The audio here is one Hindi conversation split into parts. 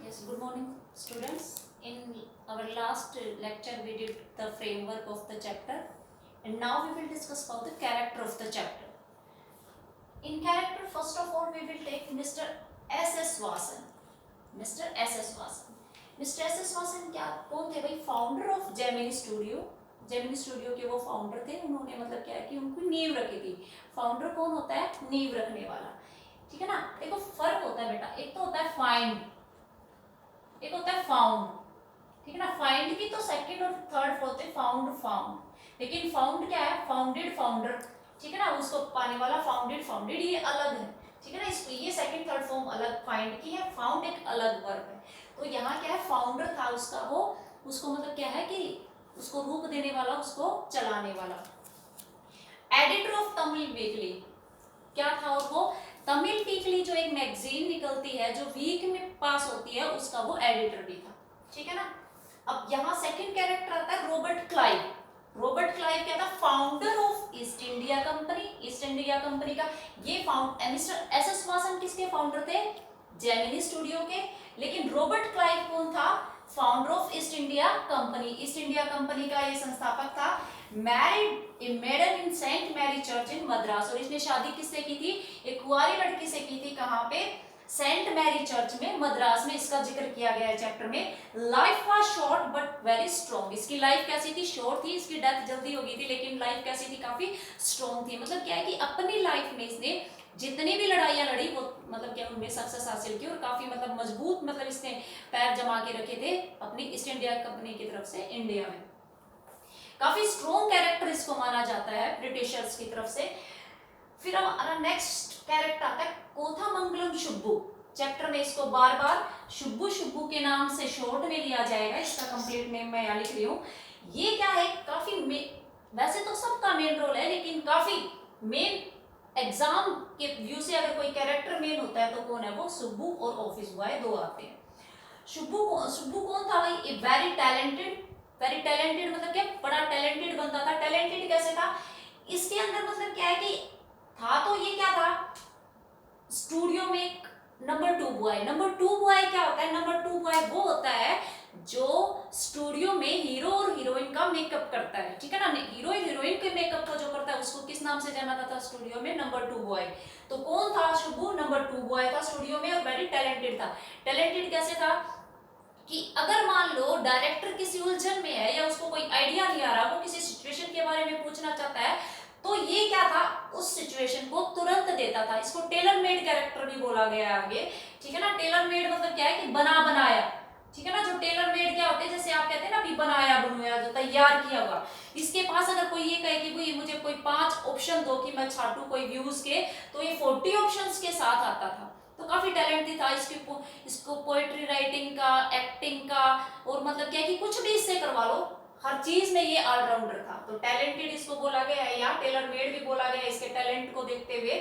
Yes, good morning, students. In our last lecture, we did the framework of the chapter, and now we will discuss about the character of the chapter. In character, first of all, we will take Mr. S.S. Vasan. Mr. S.S. Vasan. Mr. S.S. Vasan क्या कौन थे भाई? Founder of Gemini studio. Gemini studio के वो फाउंडर थे. उन्होंने मतलब क्या है कि उनको नींव रखी थी. फाउंडर कौन होता है? नींव रखने वाला. ठीक है ना. देखो फर्क होता है बेटा. एक तो होता है फाइंड, एक होता है फाउंड. ठीक है ना. फाइंड की तो सेकंड और थर्ड होते हैं फाउंड फाउंड, लेकिन फाउंड क्या है? Founded founder. ठीक है ना. उसको पाने वाला फाउंडेड फाउंडेड ये अलग है. ठीक है ना. इसको ये सेकंड थर्ड फॉर्म अलग फाइंड की है, फाउंड एक अलग वर्ब है. तो यहाँ क्या है? फाउंडर था उसका, वो उसको मतलब क्या है कि उसको रूप देने वाला, उसको चलाने वाला. एडिटर ऑफ तमिल वीकली क्या था? और वो तमिल वीकली जो एक मैगजीन निकलती है जो वीक में पास होती है, उसका वो एडिटर भी था. ठीक है ना. अब यहाँ सेकंड कैरेक्टर आता है रॉबर्ट क्लाइव. रॉबर्ट क्लाइव क्या था? Founder of East India Company. East India Company का ये मिस्टर एस एस वासन किसके फाउंडर थे? जेमिनी स्टूडियो के. लेकिन रॉबर्ट क्लाइव कौन था? Founder of East India Company. East India Company का ये संस्थापक था. Married a maiden in Saint Mary church in Madras. और इसने शादी किससे की थी? एक कुंवारी लड़की से की थी. कहाँ पे? सेंट मैरी चर्च में, मद्रास में. इसका जिक्र किया गया है चैप्टर में. Life was short but very strong. इसकी लाइफ कैसी थी? शॉर्ट थी. इसकी डेथ जल्दी हो गई थी, लेकिन लाइफ कैसी थी? काफी स्ट्रॉन्ग थी. मतलब क्या है कि अपनी लाइफ में इसने जितनी भी लड़ाइयां लड़ी वो मतलब क्या उनमें सक्सेस हासिल की, और काफी मतलब मजबूत मतलब इसने पैर जमा के रखे थे अपनी ईस्ट इंडिया कंपनी की तरफ से इंडिया में. काफी स्ट्रॉन्ग कैरेक्टर इसको माना जाता है ब्रिटिशर्स की तरफ से. फिर हमारा नेक्स्ट कैरेक्टर आता है कोथामंगलम शुब्बू. चैप्टर में इसको बार बार शुब्बू शुब्बू के नाम से शॉर्ट में लिया जाएगा. इसका कंप्लीट नेम मैं यहाँ लिख रही हूँ. ये क्या है? काफी वैसे तो सबका मेन रोल है, लेकिन काफी मेन एग्जाम के व्यू से अगर कोई कैरेक्टर मेन होता है तो कौन है वो? शुब्बू और ऑफिस बॉय दो आते हैं. शुब्बू कौन था भाई? A very talented. Very talented मतलब क्या? बड़ा टैलेंटेड बनता था. टैलेंटेड कैसे था? इसके अंदर मतलब क्या है कि था तो ये क्या था? स्टूडियो में एक नंबर 2 बॉय. नंबर 2 बॉय क्या होता है? नंबर 2 बॉय वो होता है जो स्टूडियो में हीरो और हीरोइन का मेकअप करता है. ठीक है ना. हीरो और हीरोइन के मेकअप को जो करता है उसको किस नाम से जाना जाता था स्टूडियो में? Number 2 boy. तो कौन था? शुभू नंबर 2 बॉय था स्टूडियो में, और वेरी टैलेंटेड था. टैलेंटेड कैसे था कि अगर मान लो डायरेक्टर किसी उलझन में है या उसको कोई आइडिया नहीं आ रहा, वो किसी सिचुएशन के बारे में पूछना चाहता है, तो ये क्या था? उस सिचुएशन को तुरंत देता था. इसको टेलर मेड कैरेक्टर भी बोला गया है आगे. ठीक है ना. टेलर मेड मतलब क्या है कि बना बनाया. ठीक है ना. जो टेलर मेड क्या होते हैं? जैसे आप कहते हैं ना, अभी बनाया बनाया, जो तैयार किया हुआ. इसके पास अगर कोई ये कहे कि भाई मुझे कोई 5 ऑप्शन दो कि मैं छाटू कोई व्यूज के, तो ये 40 ऑप्शंस के साथ आता था. तो काफी टैलेंटेड था. इसको पोएट्री राइटिंग का, एक्टिंग का, और मतलब क्या है कि कुछ भी इससे करवा लो, हर चीज में ये ऑलराउंडर था. तो टैलेंटेड इसको बोला गया है, या टेलर मेड भी बोला गया है इसके टैलेंट को देखते हुए.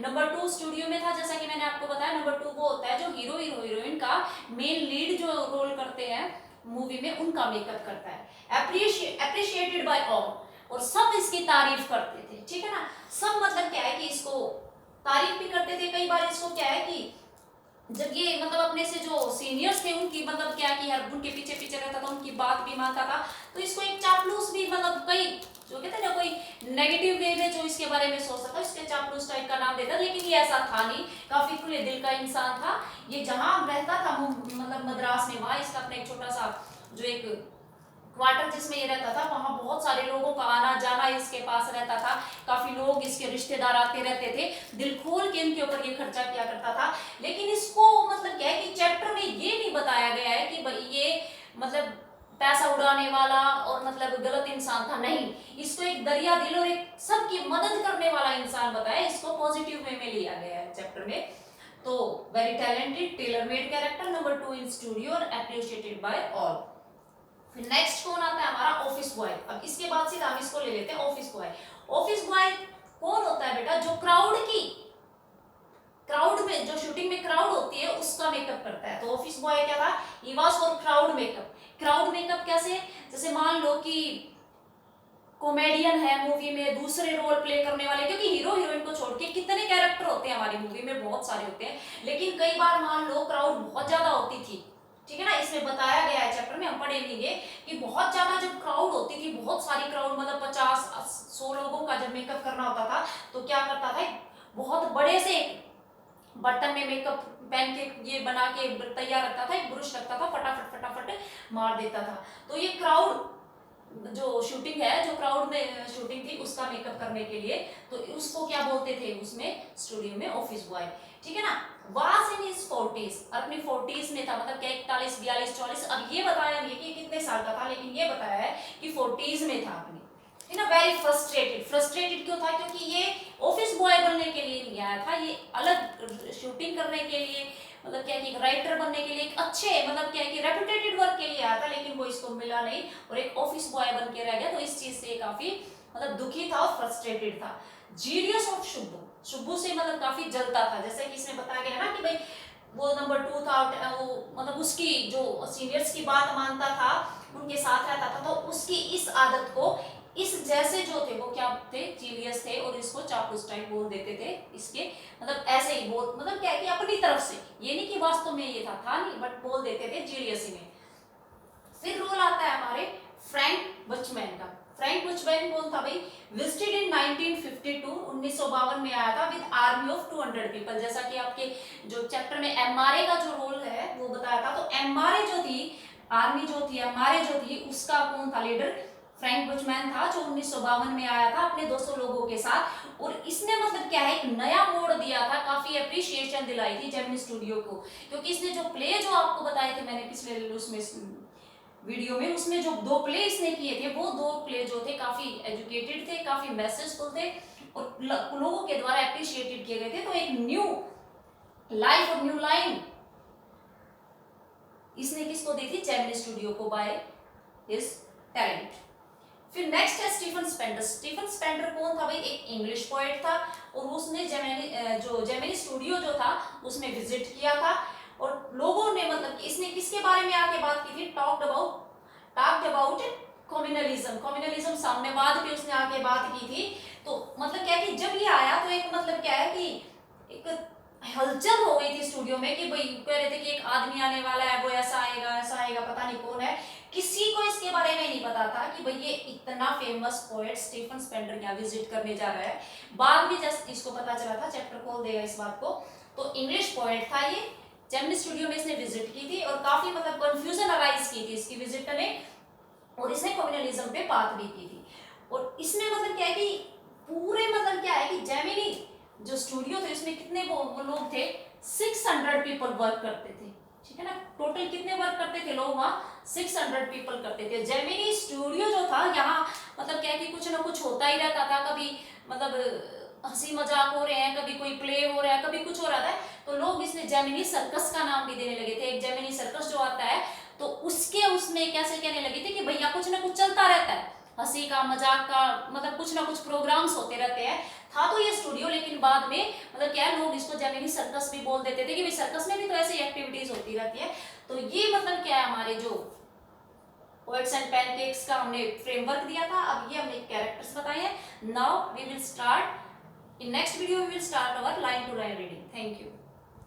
नंबर 2 स्टूडियो में था, जैसा कि मैंने आपको बताया. नंबर 2 वो होता है जो हीरो हीरोइन का मेन लीड जो रोल करते हैं मूवी में, उनका मेकअप करता है. Appreciated by all. और सब इसकी तारीफ करते थे. ठीक है ना. सब मतलब क्या है कि इसको तारीफ भी करते थे. कई बार इसको क्या है कि जब ये मतलब अपने से जो सीनियर्स थे उनकी मतलब क्या कि हर उनके पीछे पीछे रहता था, उनकी बात भी मानता था, तो इसको एक चापलूस भी मतलब कई जो कहते हैं ना, कोई नेगेटिव वे में जो इसके बारे में सोच सकता, इसके चापलूस टाइप का नाम देता. लेकिन ये ऐसा था नहीं. काफी खुले दिल का इंसान था. ये जहां रहता था मतलब मद्रास में, वहां इसका अपना एक छोटा सा जो एक क्वार्टर जिसमें ये रहता था, वहां बहुत सारे लोगों का आना जाना इसके पास रहता था. काफी लोग इसके रिश्तेदार आते रहते थे. दिल खोल के इनके ऊपर ये खर्चा किया करता था. लेकिन इसको मतलब क्या है कि चैप्टर में ये नहीं बताया गया है कि भाई ये मतलब पैसा उड़ाने वाला और मतलब गलत इंसान था. नहीं, इसको एक दरिया दिल और एक सबकी मदद करने वाला इंसान बताया. इसको पॉजिटिव वे में लिया गया है चैप्टर में. तो very talented, tailor made character, number 2 in studio और अप्रिशिएटेड बाय ऑल. फिर नेक्स्ट कौन आता है? हमारा ऑफिस बॉय. अब इसके बाद सीधा हम इसको ले लेते हैं ऑफिस बॉय. ऑफिस बॉय कौन होता है बेटा? जो क्राउड में जो शूटिंग में क्राउड होती है उसका मेकअप करता है. तो ऑफिस बॉय क्या था? He was for crowd makeup. Crowd makeup कैसे? जैसे मान लो कि कॉमेडियन है मूवी में, दूसरे रोल प्ले करने वाले, क्योंकि हीरो हीरोइन को छोड़ के कितने कैरेक्टर होते हैं हमारी मूवी में? बहुत सारे होते हैं. लेकिन कई बार मान लो क्राउड बहुत ज्यादा होती थी, ठीक है ना। इसमें बताया गया है चैप्टर में, हम पढ़े लेंगे कि बहुत ज्यादा जब क्राउड होती थी, बहुत सारी क्राउड, मतलब 50-100 लोगों का जब मेकअप करना होता था, तो क्या करता था, बहुत बड़े से बर्तन में मेकअप पेन के ये बना के तैयार रखता था, एक ब्रश रखता था, फटाफट फटाफट मार देता था। तो ये क्राउड जो शूटिंग है, जो क्राउड में शूटिंग थी उसका मेकअप करने के लिए, तो उसको क्या बोलते थे उसमें स्टूडियो में, ऑफिस बॉय। ठीक है ना। वाज इन हिज 40s, अपनी 40s में था, मतलब क्या 41, 42, 44, अब ये बताया नहीं कि कितने साल का था, लेकिन ये बताया है कि 40s में था अपनी। है ना। वेरी फ्रस्ट्रेटेड, फ्रस्ट्रेटेड क्यों था, क्योंकि ये ऑफिस बॉय बनने के लिए नहीं आया था, ये अलग शूटिंग करने के लिए, मतलब क्या कि राइटर बनने के लिए, एक अच्छे मतलब क्या कि रेपुटेटेड वर्क के लिए आया था, लेकिन वो इसको मिला नहीं और एक ऑफिस बॉय बन के रह गया। तो इस चीज से काफी मतलब दुखी था और फ्रस्ट्रेटेड था। जीनियस ऑफ शुभू, शुभू से मतलब काफी जलता था, जैसे कि इसमें बताया गया ना कि भाई वो नंबर 2 था, वो मतलब उसकी जो सीनियर्स की बात मानता था, उनके साथ रहता था, तो उसकी इस आदत को, इस जैसे जो थे वो क्या थे, जीनियस थे, और इसको चापलूस टाइप बोल देते थे, इसके मतलब ऐसे ही बोल, मतलब क्या है कि अपनी तरफ से, ये नहीं कि वास्तव में ये था नहीं, बट बोल देते थे जीनियस में। फिर रोल आता है हमारे फ्रैंक बचमैन का। फ्रैंक बचमैन कौन था भाई, विजिटेड इन 1952 में आया था विद आर्मी ऑफ 200 पीपल। जैसा कि आपके जो चैप्टर में एमआरए का जो रोल है वो बताया था, तो एमआरए जो थी, आर्मी जो थी, एमआरए जो थी, उसका कौन था लीडर, फ्रैंक बचमैन था, जो 1952 में आया था अपने 200 लोगों के साथ। और इसने मतलब क्या है, एक नया मोड़ दिया था, काफी अप्रिशिएशन दिलाई थी जेमिनी स्टूडियो को, क्योंकि इसने जो प्ले जो आपको बताए थे मैंने पिछले उसमें वीडियो में, उसमें जो 2 प्ले इसने किए थे, वो 2 प्ले जो थे काफी एजुकेटेड थे, काफी मैसेजफुल थे और लोगों के द्वारा अप्रिशिएटेड किए गए थे। तो एक न्यू लाइफ और न्यू लाइन इसने किसको दी थी, जेमिनी स्टूडियो को, बाय हिज टैलेंट। फिर नेक्स्ट है स्टीफन स्पेंडर। स्टीफन स्पेंडर कौन था भाई, एक इंग्लिश पोएट था, और उसने जेमिनी स्टूडियो जो था उसमें विजिट किया था, और लोगों ने मतलब इसने किसके बारे में आके बात की थी, टॉक्ड अबाउट कम्युनलिज्म। कम्युनलिज्म साम्यवाद पे उसने आके बात की थी। तो मतलब क्या है कि जब ये आया तो एक मतलब क्या है कि एक हलचल हो गई थी स्टूडियो में, कि भाई कह रहे थे कि एक आदमी आने वाला है, वो ऐसा आएगा, पता नहीं कौन है, किसी को इसके बारे में नहीं पता था कि भाई ये इतना फेमस पोएट स्टीफन स्पेंडर यहाँ विजिट करने जा रहा है। बाद में जस्ट इसको पता चला था, चैप्टर खोल देगा इस बात को। तो इंग्लिश पोएट था ये, जेमिनी स्टूडियो में इसने विजिट की थी और काफी मतलब कंफ्यूजन अराइज की थी इसकी विजिट ने, और इसने कम्युनलिज्म पे बात भी की थी। और इसमें मतलब क्या है कि पूरे मतलब क्या है कि जेमिनी जो स्टूडियो थे उसमें कितने वो लोग थे, 600 पीपल वर्क करते थे। ठीक है ना। टोटल कितने वर्क करते थे लोग वहाँ, 600 पीपल करते थे। जेमिनी स्टूडियो जो था यहाँ मतलब क्या है कि कुछ ना कुछ होता ही रहता था, कभी मतलब हंसी मजाक हो रहे हैं, कभी कोई प्ले हो रहा है, कभी कुछ हो रहा था, तो लोग इसमें जेमिनी सर्कस का नाम भी देने लगे थे। एक जेमिनी सर्कस जो आता है तो उसके उसमें कैसे कहने लगे थे कि भैया कुछ ना कुछ चलता रहता है, हंसी का मजाक का, मतलब कुछ ना कुछ प्रोग्राम्स होते रहते हैं। था तो ये स्टूडियो, लेकिन बाद में मतलब क्या है लोग इसको जेमिनी सर्कस भी बोल देते थे कि भाई सर्कस में भी तो ऐसी एक्टिविटीज होती रहती है। तो ये मतलब क्या है हमारे जो पोएट्स एंड पैनकेक्स का हमने फ्रेमवर्क दिया था, अब ये हमने कैरेक्टर्स बताए हैं। Now we will start in next video, we will start our line to line reading. Thank you.